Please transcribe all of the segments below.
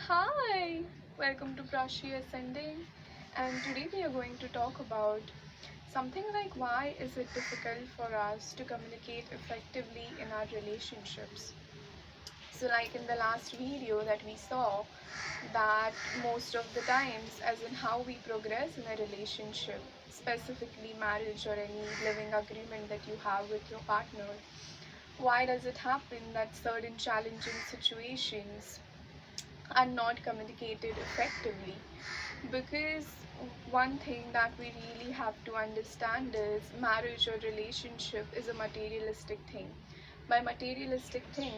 Hi, welcome to Prashi Ascending, and today we are going to talk about something like why is it difficult for us to communicate effectively in our relationships. So, like in the last video that we saw, that most of the times, as in how we progress in a relationship, specifically marriage or any living agreement that you have with your partner, why does it happen that certain challenging situations are not communicated effectively? Because one thing that we really have to understand is marriage or relationship is a materialistic thing. By materialistic thing,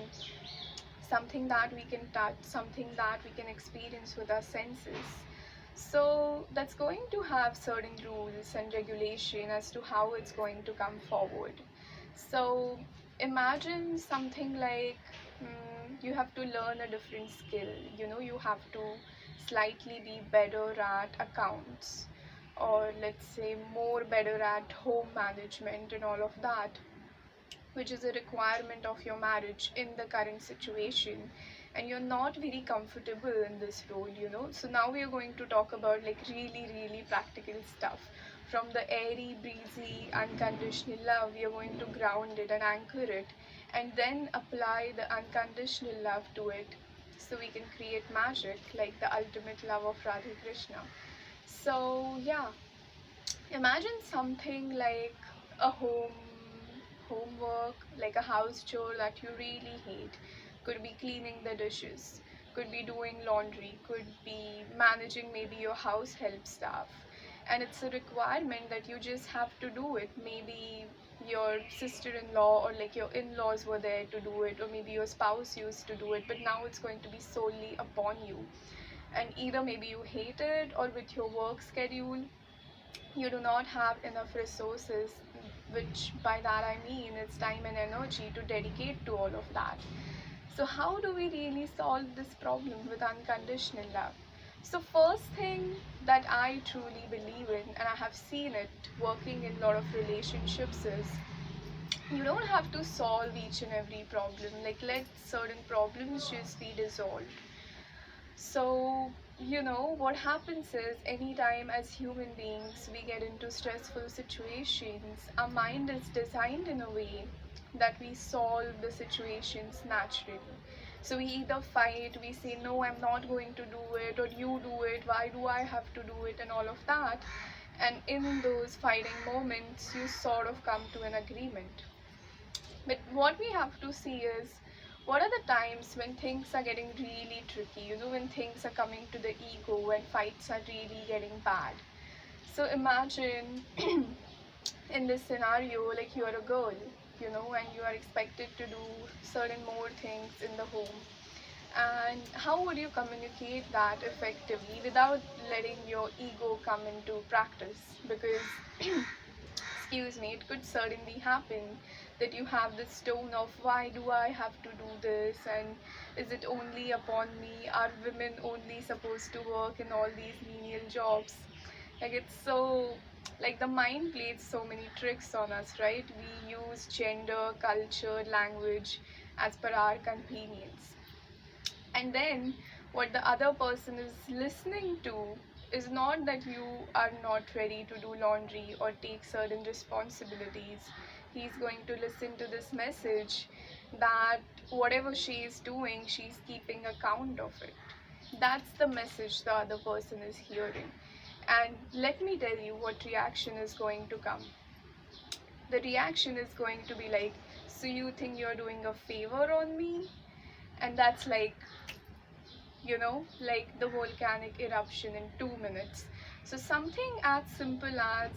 something that we can touch, something that we can experience with our senses. So that's going to have certain rules and regulation as to how it's going to come forward. So imagine something like you have to learn a different skill. You have to slightly be better at accounts, or let's say more better at home management and all of that, which is a requirement of your marriage in the current situation, and you're not very comfortable in this role. So now we are going to talk about like really practical stuff. From the airy breezy unconditional love, we are going to ground it and anchor it, and then apply the unconditional love to it, so we can create magic like the ultimate love of Radha Krishna. So yeah, imagine something like a homework, like a house chore that you really hate. Could be cleaning the dishes, could be doing laundry, could be managing maybe your house help stuff. And it's a requirement that you just have to do it. Maybe your sister-in-law or like your in-laws were there to do it, or maybe your spouse used to do it, but now it's going to be solely upon you. And either maybe you hate it, or with your work schedule you do not have enough resources, which by that I mean it's time and energy to dedicate to all of that. So, how do we really solve this problem with unconditional love? So, first thing that I truly believe in, and I have seen it working in a lot of relationships, is you don't have to solve each and every problem. Like, let certain problems just be dissolved. So, what happens is anytime as human beings we get into stressful situations, our mind is designed in a way that we solve the situations naturally. So we either fight, we say, no, I'm not going to do it, or you do it, why do I have to do it, and all of that. And in those fighting moments, you sort of come to an agreement. But what we have to see is what are the times when things are getting really tricky, when things are coming to the ego, when fights are really getting bad. So imagine in this scenario, like you're a girl, and you are expected to do certain more things in the home. And how would you communicate that effectively without letting your ego come into practice? Because excuse me, it could certainly happen that you have this tone of why do I have to do this, and is it only upon me? Are women only supposed to work in all these menial jobs? Like it's so, like the mind plays so many tricks on us, right? We use gender, culture, language as per our convenience. And then what the other person is listening to is not that you are not ready to do laundry or take certain responsibilities. He's going to listen to this message that whatever she is doing, she's keeping account of it. That's the message the other person is hearing. And let me tell you what reaction is going to come. The reaction is going to be like, so you think you're doing a favor on me? And that's like the volcanic eruption in 2 minutes. So something as simple as,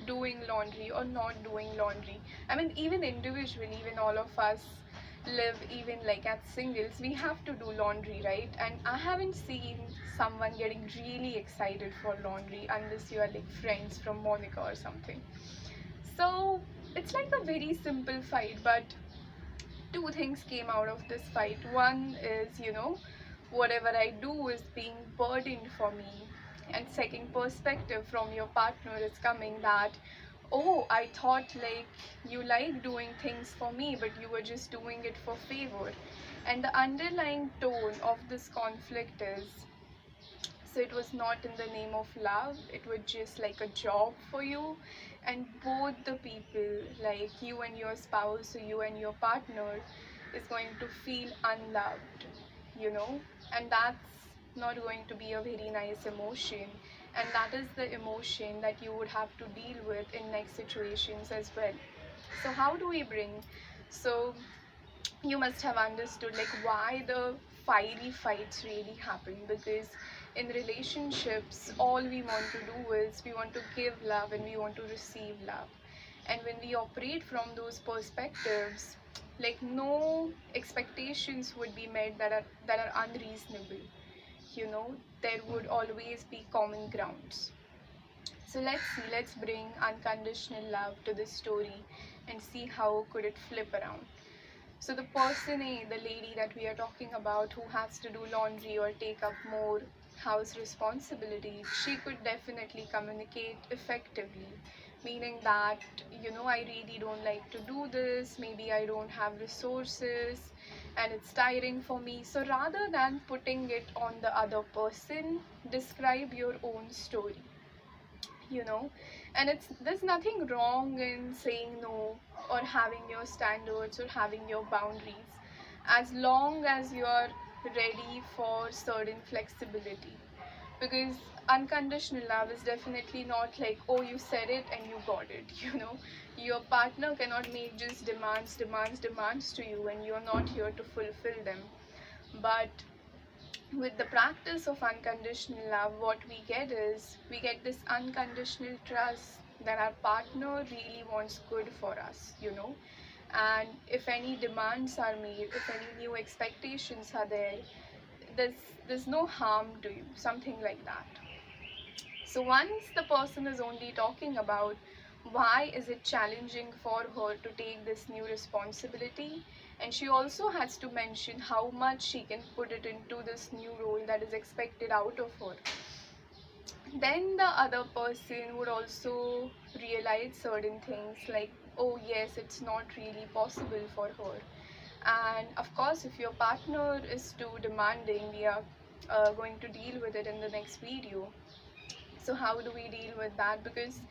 doing laundry or not doing laundry. I mean, even individually, when all of us live, even like as singles, we have to do laundry, right? And I haven't seen someone getting really excited for laundry unless you are like friends from Monica or something. So it's like a very simple fight, but two things came out of this fight. One is, whatever I do is being burdened for me. And second perspective from your partner is coming that, oh, I thought like you like doing things for me, but you were just doing it for favor. And the underlying tone of this conflict is, so it was not in the name of love, it was just like a job for you. And both the people, like you and your spouse or you and your partner, is going to feel unloved, you know. And that's not going to be a very nice emotion, and that is the emotion that you would have to deal with in next situations as well. So how do we bring, so you must have understood like why the fiery fights really happen, because in relationships all we want to do is we want to give love and we want to receive love. And when we operate from those perspectives, like no expectations would be met that are unreasonable, you know. There would always be common grounds. So let's see, let's bring unconditional love to this story and see how could it flip around. So the person A, the lady that we are talking about who has to do laundry or take up more house responsibility, she could definitely communicate effectively, meaning that, you know, I really don't like to do this, maybe I don't have resources and it's tiring for me. So rather than putting it on the other person, describe your own story, you know. And it's, there's nothing wrong in saying no or having your standards or having your boundaries, as long as you are ready for certain flexibility. Because unconditional love is definitely not like, oh, you said it and you got it, you know. Your partner cannot make just demands to you and you're not here to fulfill them. But with the practice of unconditional love, what we get is we get this unconditional trust that our partner really wants good for us, you know. And if any demands are made, if any new expectations are there, there's no harm to you, something like that. So once the person is only talking about why is it challenging for her to take this new responsibility, and she also has to mention how much she can put it into this new role that is expected out of her, then the other person would also realize certain things like, oh yes, it's not really possible for her. And of course, if your partner is too demanding, we are going to deal with it in the next video. So how do we deal with that? Because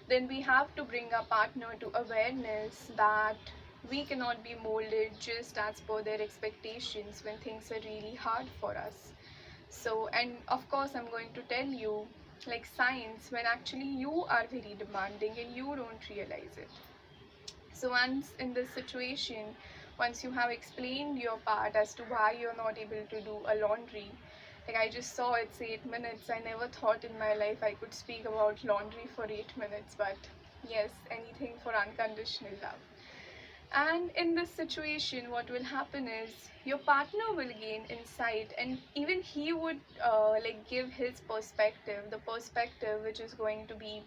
then we have to bring our partner to awareness that we cannot be molded just as per their expectations when things are really hard for us. So, and of course I'm going to tell you like signs when actually you are very demanding and you don't realize it. So once in this situation, once you have explained your part as to why you're not able to do a laundry, like I just saw it's 8 minutes. I never thought in my life I could speak about laundry for 8 minutes, but yes, anything for unconditional love. And in this situation, what will happen is your partner will gain insight, and even he would like give his perspective, the perspective which is going to be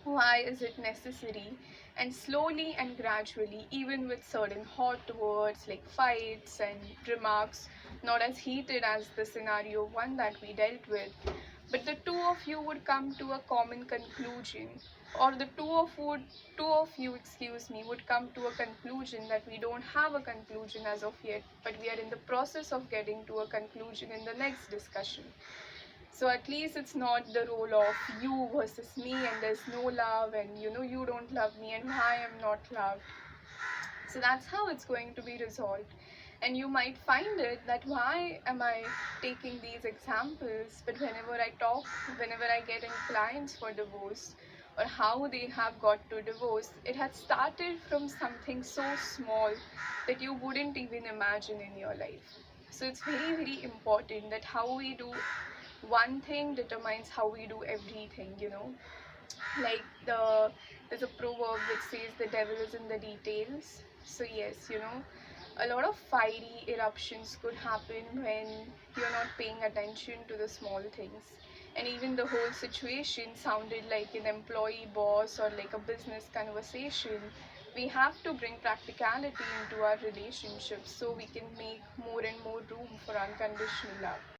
why is it necessary. And slowly and gradually, even with certain hot words like fights and remarks, not as heated as the scenario one that we dealt with, but the two of you would come to a common conclusion, or the two of you, excuse me, would come to a conclusion that we don't have a conclusion as of yet, but we are in the process of getting to a conclusion in the next discussion. So at least it's not the role of you versus me and there's no love and you know you don't love me and I am not loved. So that's how it's going to be resolved. And you might find it that why am I taking these examples, but whenever I get in clients for divorce or how they have got to divorce, it had started from something so small that you wouldn't even imagine in your life. So it's very, very important that how we do one thing determines how we do everything, you know. Like there's a proverb which says the devil is in the details. So yes, you know, a lot of fiery eruptions could happen when you're not paying attention to the small things. And even the whole situation sounded like an employee boss or like a business conversation. We have to bring practicality into our relationships so we can make more and more room for unconditional love.